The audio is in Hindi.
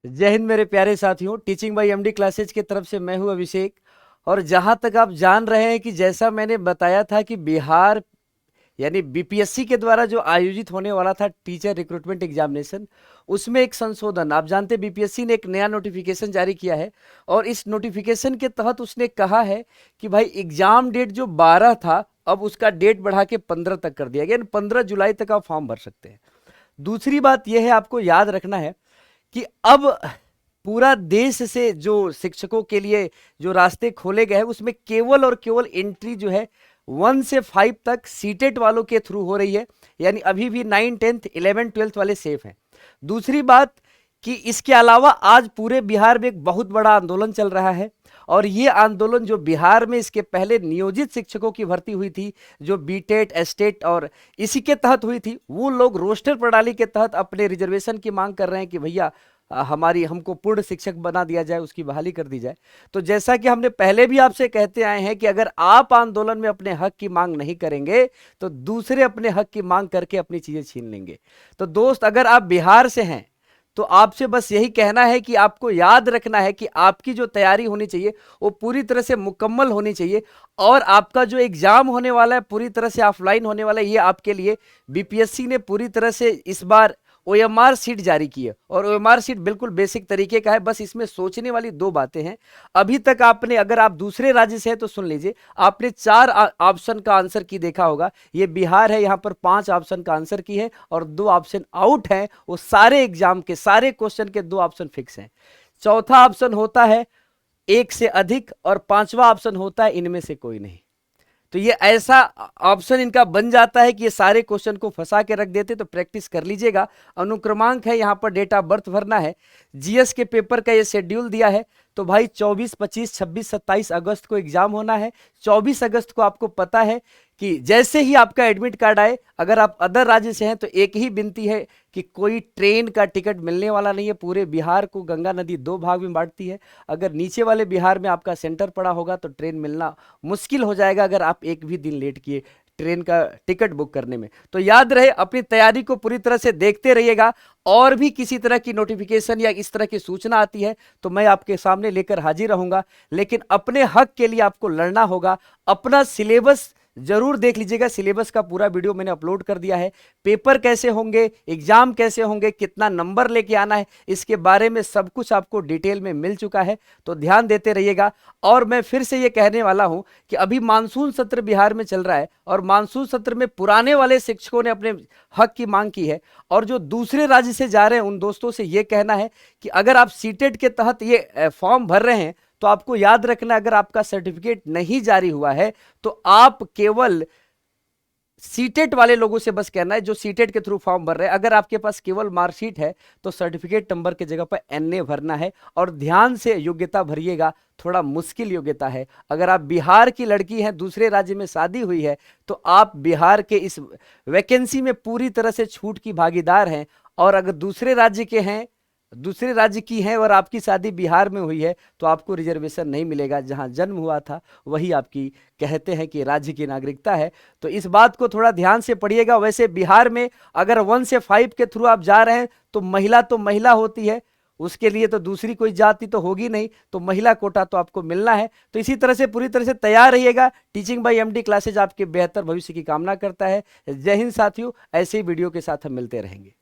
जय हिंद मेरे प्यारे साथियों। टीचिंग बाय एमडी क्लासेज की तरफ से मैं हूं अभिषेक। और जहां तक आप जान रहे हैं कि जैसा मैंने बताया था कि बिहार यानी बीपीएससी के द्वारा जो आयोजित होने वाला था टीचर रिक्रूटमेंट एग्जामिनेशन, उसमें एक संशोधन, आप जानते हैं बीपीएससी ने एक नया नोटिफिकेशन जारी किया है। और इस नोटिफिकेशन के तहत उसने कहा है कि भाई एग्जाम डेट जो 12 था, अब उसका डेट बढ़ा के 15 तक कर दिया गया, यानी 15 जुलाई तक आप फॉर्म भर सकते हैं। दूसरी बात यह है, आपको याद रखना है कि अब पूरा देश से जो शिक्षकों के लिए जो रास्ते खोले गए हैं, उसमें केवल और केवल एंट्री जो है 1 से 5 तक सीटेट वालों के थ्रू हो रही है। यानी अभी भी 9, 10, 11, 12 वाले सेफ हैं। दूसरी बात कि इसके अलावा आज पूरे बिहार में एक बहुत बड़ा आंदोलन चल रहा है। और ये आंदोलन जो बिहार में इसके पहले नियोजित शिक्षकों की भर्ती हुई थी, जो बीटेट, एस्टेट और इसी के तहत हुई थी, वो लोग रोस्टर प्रणाली के तहत अपने रिजर्वेशन की मांग कर रहे हैं कि भैया हमारी हमको पूर्ण शिक्षक बना दिया जाए, उसकी बहाली कर दी जाए। तो जैसा कि हमने पहले भी आपसे कहते आए हैं कि अगर आप आंदोलन में अपने हक की मांग नहीं करेंगे तो दूसरे अपने हक की मांग करके अपनी चीजें छीन लेंगे। तो दोस्त, अगर आप बिहार से हैं तो आपसे बस यही कहना है कि आपको याद रखना है कि आपकी जो तैयारी होनी चाहिए वो पूरी तरह से मुकम्मल होनी चाहिए। और आपका जो एग्जाम होने वाला है पूरी तरह से ऑफलाइन होने वाला है। ये आपके लिए बीपीएससी ने पूरी तरह से इस बार ओएमआर सीट जारी की है। और ओएमआर सीट बिल्कुल बेसिक तरीके का है। बस इसमें सोचने वाली दो बातें हैं। अभी तक आपने, अगर आप दूसरे राज्य से हैं तो सुन लीजिए, आपने 4 ऑप्शन का आंसर की देखा होगा। ये बिहार है, यहां पर 5 ऑप्शन का आंसर की है और 2 ऑप्शन आउट हैं। वो सारे एग्जाम के सारे क्वेश्चन के 2 ऑप्शन फिक्स हैं। चौथा ऑप्शन होता है 1 से अधिक और 5वां ऑप्शन होता है इनमें से कोई नहीं। तो ये ऐसा ऑप्शन इनका बन जाता है कि ये सारे क्वेश्चन को फंसा के रख देते। तो प्रैक्टिस कर लीजिएगा। अनुक्रमांक है, यहां पर डेट ऑफ बर्थ भरना है। जीएस के पेपर का ये शेड्यूल दिया है। तो भाई 24, 25, 26, 27 अगस्त को एग्जाम होना है। 24 अगस्त को आपको पता है कि जैसे ही आपका एडमिट कार्ड आए, अगर आप अदर राज्य से हैं तो एक ही विनती है कि कोई ट्रेन का टिकट मिलने वाला नहीं है। पूरे बिहार को गंगा नदी 2 भाग में बांटती है। अगर नीचे वाले बिहार में आपका सेंटर पड़ा होगा तो ट्रेन मिलना मुश्किल हो जाएगा अगर आप एक भी दिन लेट किए ट्रेन का टिकट बुक करने में। तो याद रहे, अपनी तैयारी को पूरी तरह से देखते रहिएगा। और भी किसी तरह की नोटिफिकेशन या इस तरह की सूचना आती है तो मैं आपके सामने लेकर हाजिर रहूंगा। लेकिन अपने हक के लिए आपको लड़ना होगा। अपना सिलेबस जरूर देख लीजिएगा। सिलेबस का पूरा वीडियो मैंने अपलोड कर दिया है। पेपर कैसे होंगे, एग्जाम कैसे होंगे, कितना नंबर लेके आना है, इसके बारे में सब कुछ आपको डिटेल में मिल चुका है। तो ध्यान देते रहिएगा। और मैं फिर से ये कहने वाला हूं कि अभी मानसून सत्र बिहार में चल रहा है और मानसून सत्र में पुराने वाले शिक्षकों ने अपने हक की मांग की है। और जो दूसरे राज्य से जा रहे हैं उन दोस्तों से ये कहना है कि अगर आप सीटेट के तहत ये फॉर्म भर रहे हैं तो आपको याद रखना, अगर आपका सर्टिफिकेट नहीं जारी हुआ है तो आप केवल सीटेट वाले लोगों से बस कहना है जो सीटेट के थ्रू फॉर्म भर रहे हैं। अगर आपके पास केवल मार्कशीट है तो सर्टिफिकेट नंबर की जगह पर एनए भरना है। और ध्यान से योग्यता भरिएगा, थोड़ा मुश्किल योग्यता है। अगर आप बिहार की लड़की हैं, दूसरे राज्य में शादी हुई है, तो आप बिहार के इस वैकेंसी में पूरी तरह से छूट की भागीदार हैं। और अगर दूसरे राज्य के हैं, दूसरे राज्य की हैं और आपकी शादी बिहार में हुई है तो आपको रिजर्वेशन नहीं मिलेगा। जहां जन्म हुआ था वही आपकी, कहते हैं कि राज्य की नागरिकता है। तो इस बात को थोड़ा ध्यान से पढ़िएगा। वैसे बिहार में अगर 1 से 5 के थ्रू आप जा रहे हैं तो महिला होती है, उसके लिए तो दूसरी कोई जाति तो होगी नहीं, तो महिला कोटा तो आपको मिलना है। तो इसी तरह से पूरी तरह से तैयार रहिएगा। टीचिंग बाय एमडी क्लासेज आपके बेहतर भविष्य की कामना करता है। जय हिंद साथियों, ऐसे ही वीडियो के साथ हम मिलते रहेंगे।